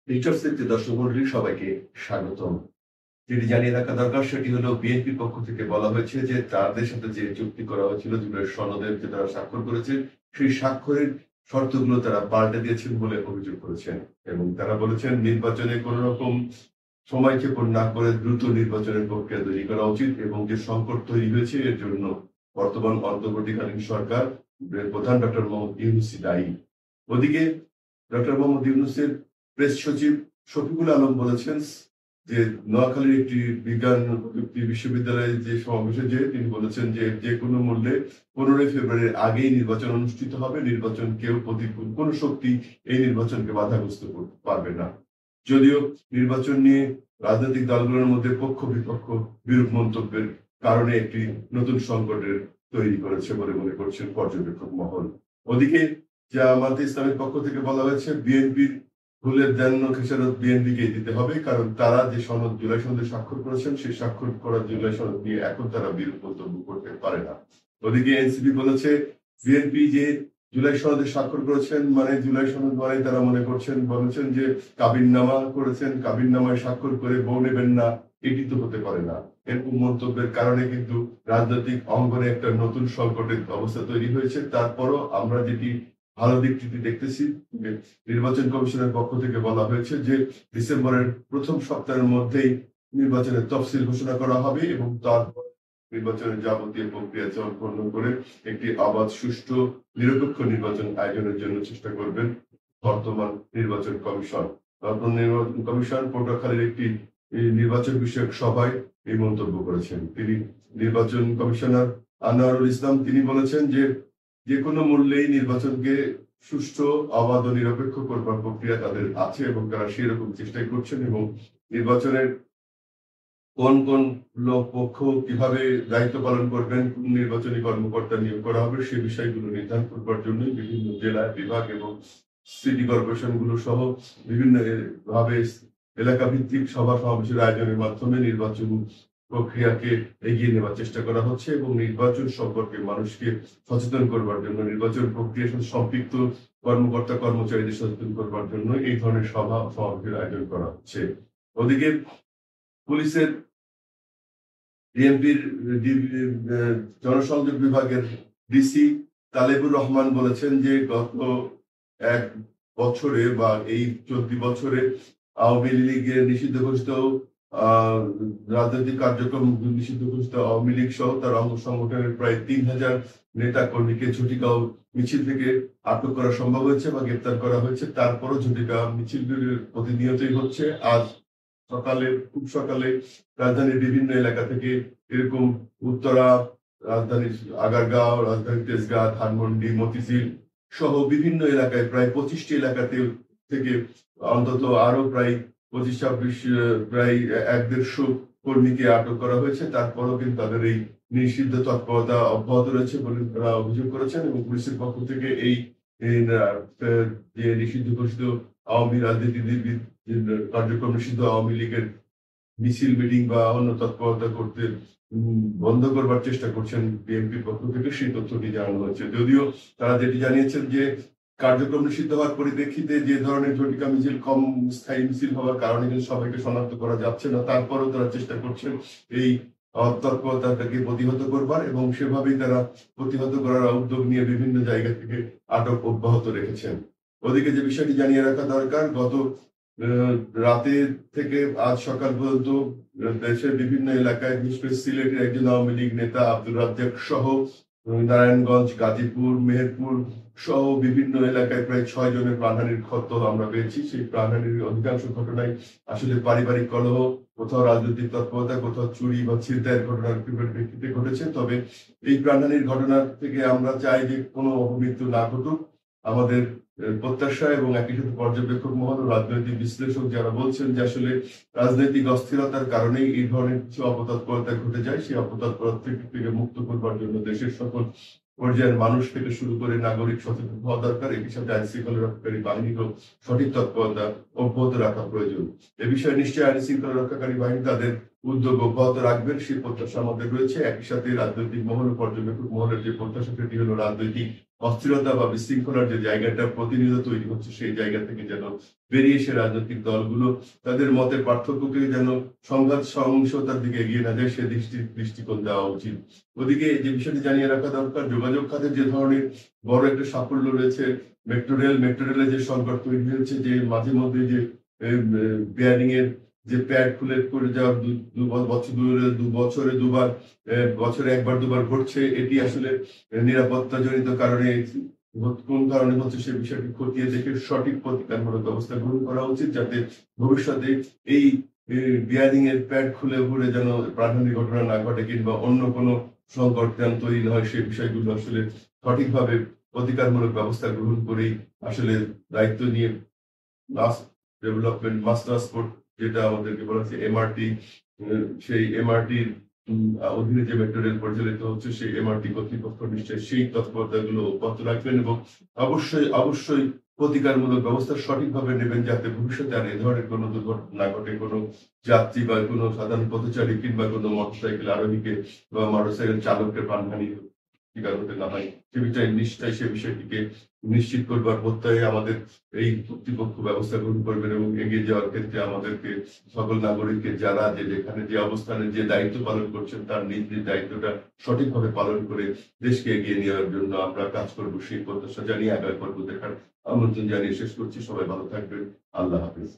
রিচার্ডসের দর্শক মন্ডলী সবাইকে স্বাগতম। যেটি জানিয়ে রাখা দরকার সেটি হলো বিএনপির পক্ষ থেকে বলা হয়েছে যে তাদের সাথে যে চুক্তি করা হয়েছিল জুলাই সনদের যে তারা স্বাক্ষর করেছে সেই স্বাক্ষরের শর্তগুলো তারা পাল্টে দিয়েছেন বলে অভিযোগ করেছেন এবং তারা বলেছেন নির্বাচনে কোন রকম সময়ক্ষেপণ না করে দ্রুত নির্বাচনের প্রক্রিয়া তৈরি করা উচিত এবং যে সংকট তৈরি হয়েছে এর জন্য বর্তমান অন্তর্বর্তীকালীন সরকার প্রধান ডক্টর মোহাম্মদ ইউনূসই দায়ী। ওদিকে ডক্টর মোহাম্মদ ইউনূসের প্রেস সচিব শফিকুল আলম বলেছেন যে নোয়াখালীর একটি বিজ্ঞান ও প্রযুক্তি বিশ্ববিদ্যালয়ে যে সমাবেশে যে তিনি বলেছেন যে যে কোনো মূল্যে 15 ফেব্রুয়ারির আগেই নির্বাচন অনুষ্ঠিত হবে। নির্বাচন কেউ প্রতিকূল কোন শক্তি এই নির্বাচনকে বাধাগ্রস্ত করতে পারবে না। যদিও নির্বাচন নিয়ে রাজনৈতিক দলগুলোর মধ্যে পক্ষ বিপক্ষ বিরূপ মন্তব্যের কারণে একটি নতুন সংকটের তৈরি করেছে বলে মনে করছেন পর্যবেক্ষক মহল। ওদিকে জামায়াতে ইসলামের পক্ষ থেকে বলা হয়েছে বিএনপির ভুলের দেন খেসারত বিএনপিকে দিতে হবে, কারণ তারা যে সনদ জুলাই সনদে স্বাক্ষর করেছেন সেই স্বাক্ষর করা জুলাই সনদ নিয়ে এখন তারা বিরূপ মন্তব্য করতে পারে না। ওদিকে এনসিপি বলেছে বিএনপি যে জুলাই সনদে স্বাক্ষর করেছেন মানে জুলাই সনদ মানে তারা মনে করছেন বলেছেন যে কাবিননামা করেছেন, কাবিননামায় স্বাক্ষর করে বউ নেবেন না, এটি তো হতে পারে না। এরকম মন্তব্যের কারণে কিন্তু রাজনৈতিক অঙ্গনে একটা নতুন সংকটের অবস্থা তৈরি হয়েছে। তারপরও আমরা যেটি ভালো দিকটি দেখতেছি, নির্বাচন কমিশনের পক্ষ থেকে বলা হয়েছে যে ডিসেম্বরের প্রথম সপ্তাহের মধ্যেই নির্বাচনের তফসিল ঘোষণা করা হবে এবং তারপর নির্বাচনের যাবতীয় প্রক্রিয়া সম্পন্ন করে একটি অবাধ, সুষ্ঠু, নিরপেক্ষ নির্বাচন আয়োজনের জন্য চেষ্টা করবেন বর্তমান নির্বাচন কমিশন। নির্বাচন কমিশন পটুয়াখালীর একটি নির্বাচন বিষয়ক সভায় এই মন্তব্য করেছেন। তিনি নির্বাচন কমিশনার আনোয়ারুল ইসলাম তিনি বলেছেন যে যে কোনো মূল্যেই নির্বাচনকে সুষ্ঠু, অবাধ ও নিরপেক্ষ করবার প্রক্রিয়া তাদের আছে এবং তারা সেরকম চেষ্টাই করছেন এবং নির্বাচনের কোন কোন লোক পক্ষ কিভাবে দায়িত্ব পালন করবেন, কোন নির্বাচনী কর্মকর্তা নিয়োগ করা হবে সে বিষয়গুলো নির্ধারণ করবার জন্য বিভিন্ন জেলা, বিভাগ এবং সিটি কর্পোরেশন গুলো সহ বিভিন্ন ভাবে এলাকা ভিত্তিক সভা সমাবেশের আয়োজনের মাধ্যমে নির্বাচন প্রক্রিয়াকে এগিয়ে নেওয়ার চেষ্টা করা হচ্ছে এবং নির্বাচন সম্পর্কে মানুষকে সচেতন করবার জন্য, নির্বাচন প্রক্রিয়ার সাথে সম্পৃক্ত কর্মকর্তা কর্মচারীদের সচেতন করবার জন্য এই ধরনের সভা সমাবেশের আয়োজন করা হচ্ছে। ওদিকে পুলিশের বিএনপির জনসংযোগ বিভাগের ডিসি তালেবুর রহমান বলেছেন যে গত 1 বছরে বা এই চলতি বছরে আওয়ামী লীগের নিষিদ্ধ ঘোষিত রাজনৈতিক কার্যক্রম নিষিদ্ধ ঘোষিত আওয়ামী লীগ সহ তার অঙ্গ সংগঠনের প্রায় 3000 নেতা কর্মীকে ঝটিকা মিছিল থেকে আটক করা সম্ভব হয়েছে বা গ্রেপ্তার করা হয়েছে। তারপরও ঝটিকা মিছিলগুলি প্রতিনিয়তই হচ্ছে। আজ খুব সকালে রাজধানীর বিভিন্ন এলাকা থেকে এরকম উত্তরা, রাজধানীর আগারগাঁও, রাজধানীর তেজগাঁ, ধানমন্ডি, মতিঝিল সহ বিভিন্ন এলাকায় প্রায় 25টি এলাকাতে থেকে অন্তত আরো প্রায় 25-26 প্রায় 1-150 কর্মীকে আটক করা হয়েছে। তারপরও কিন্তু তাদের এই নিষিদ্ধ তৎপরতা অব্যাহত রয়েছে বলে তারা অভিযোগ করেছেন এবং পুলিশের পক্ষ থেকে এই যে নিষিদ্ধ ঘোষিত আওয়ামী রাজনীতিবিদ কার্যক্রম নিষিদ্ধ আওয়ামী লীগের মিছিল, মিটিং বা অন্য তৎপরতা করতে বন্ধ করবার চেষ্টা করছেন বিএনপির পক্ষ থেকে, সেই তথ্যটি জানানো হয়েছে। যদিও তারা যেটি জানিয়েছেন যে কার্যক্রম নিষিদ্ধ হওয়ার পরিপ্রেক্ষিতে যে ধরনের ঝটিকা মিছিল, কম স্থায়ী মিছিল হওয়ার কারণে কিন্তু সবাইকে শনাক্ত করা যাচ্ছে না। তারপরেও তারা চেষ্টা করছেন এই তৎপরতাটাকে প্রতিহত করবার এবং সেভাবেই তারা প্রতিহত করার উদ্যোগ নিয়ে বিভিন্ন জায়গা থেকে আটক অব্যাহত রেখেছেন। ওদিকে যে বিষয়টি জানিয়ে রাখা দরকার, গত রাতে থেকে আজ সকাল পর্যন্ত দেশের বিভিন্ন এলাকায়, বিশেষ করে সিলেটের একজন আওয়ামী লীগ নেতা আব্দুর রাজ্জাক সহ নারায়ণগঞ্জ, গাজীপুর, মেহেরপুর সহ বিভিন্ন এলাকায় প্রায় 6 জনের প্রাণহানির খবর আমরা পেয়েছি। সেই প্রাণহানির অধিকাংশ ঘটনায় আসলে পারিবারিক কলহ, কোথাও রাজনৈতিক তৎপরতা, কোথাও চুরি বা ছিনতাইয়ের ঘটনার প্রেক্ষিতে ঘটেছে। তবে এই প্রাণহানির ঘটনা থেকে আমরা চাই যে কোনো অপমৃত্যু না ঘটুক। আমাদের প্রত্যাশা এবং একই সাথে পর্যবেক্ষক মহল ও রাজনৈতিক বিশ্লেষক যারা বলছেন যে আসলে রাজনৈতিক অস্থিরতার কারণেই এই ধরনের কিছু অপতৎপরতা ঘটে যায়, সেই অপতৎপরতা থেকে মুক্ত করবার জন্য দেশের সকল পর্যায়ের মানুষ থেকে শুরু করে নাগরিক সচেতন হওয়া দরকার। একই সাথে আইন শৃঙ্খলা রক্ষাকারী বাহিনীরও সঠিক তৎপরতা অব্যাহত রাখা প্রয়োজন। এ বিষয়ে নিশ্চয়ই আইন শৃঙ্খলা রক্ষাকারী বাহিনী তাদের উদ্যোগ অব্যাহত রাখবেন, সেই প্রত্যাশা আমাদের রয়েছে। একই সাথে রাজনৈতিক মহল ও পর্যবেক্ষক মহলের যে প্রত্যাশা সেটি হলো রাজনৈতিক অস্থিরতা বা বিশৃঙ্খলার যে জায়গাটা প্রতিনিয়ত তৈরি হচ্ছে সেই জায়গা থেকে যেন বেরিয়ে এসে রাজনৈতিক দলগুলো তাদের মতের পার্থক্যকে যেন সংঘাত সহিংসতার দিকে এগিয়ে না যায় সে দৃষ্টিকোণ দেওয়া উচিত। ওদিকে যে বিষয়টি জানিয়ে রাখা দরকার, যোগাযোগ খাতে যে ধরনের বড় একটা সাফল্য রয়েছে, মেট্রো রেলের যে সংকট তৈরি হয়েছে, যে মাঝে মধ্যে যে বেয়ারিং এর যে প্যাড খুলে পড়ে যাওয়ার দু বছরে দুবার, বছরে একবার দুবার ঘটছে, এটি আসলে নিরাপত্তাজনিত কারণে কোন কারণে হচ্ছে সে বিষয়টি খতিয়ে দেখে সঠিক প্রতিকারমূলক ব্যবস্থা গ্রহণ করা উচিত, যাতে ভবিষ্যতে এই বেয়ারিং এর প্যাড খুলে পড়ে যেন প্রাণহানি ঘটনা না ঘটে কিংবা অন্য কোনো সংকট যেন তৈরি না হয়, সেই বিষয়গুলো আসলে সঠিকভাবে প্রতিকারমূলক ব্যবস্থা গ্রহণ করেই আসলে দায়িত্ব নিয়ে মাস ডেভেলপমেন্ট মাস ট্রান্সপোর্ট, যেটা আমাদেরকে বলা হচ্ছে এমআরটি, সেই এমআরটির অধীনে যে মেট্রো রেল পরিচালিত হচ্ছে সেই এমআরটি কর্তৃপক্ষ নিশ্চয়ই সেই তৎপরতাগুলো অব্যাহত রাখবেন এবং অবশ্যই প্রতিকারমূলক ব্যবস্থা সঠিকভাবে নেবেন, যাতে ভবিষ্যতে আর এ ধরনের কোনো দুর্ঘটনা না ঘটে, কোনো যাত্রী বা কোনো সাধারণ পথচারী কিংবা কোনো মোটরসাইকেল আরোহীকে বা মোটরসাইকেল চালককে প্রাণহানি শিকার হতে না হয়। সে বিষয়টিকে নিশ্চিত করবার প্রত্যয়ে আমাদের এই কর্তৃপক্ষ ব্যবস্থা গ্রহণ করবেন এবং এগিয়ে যাওয়ার ক্ষেত্রে আমাদেরকে সকল নাগরিককে যারা যেখানে যে অবস্থানে যে দায়িত্ব পালন করছেন তার নিজ দায়িত্বটা সঠিকভাবে পালন করে দেশকে এগিয়ে নেওয়ার জন্য আমরা কাজ করবো, সেই প্রত্যাশা জানিয়ে আগামী পর্ব দেখার আমন্ত্রণ জানিয়ে শেষ করছি। সবাই ভালো থাকবেন। আল্লাহ হাফিজ।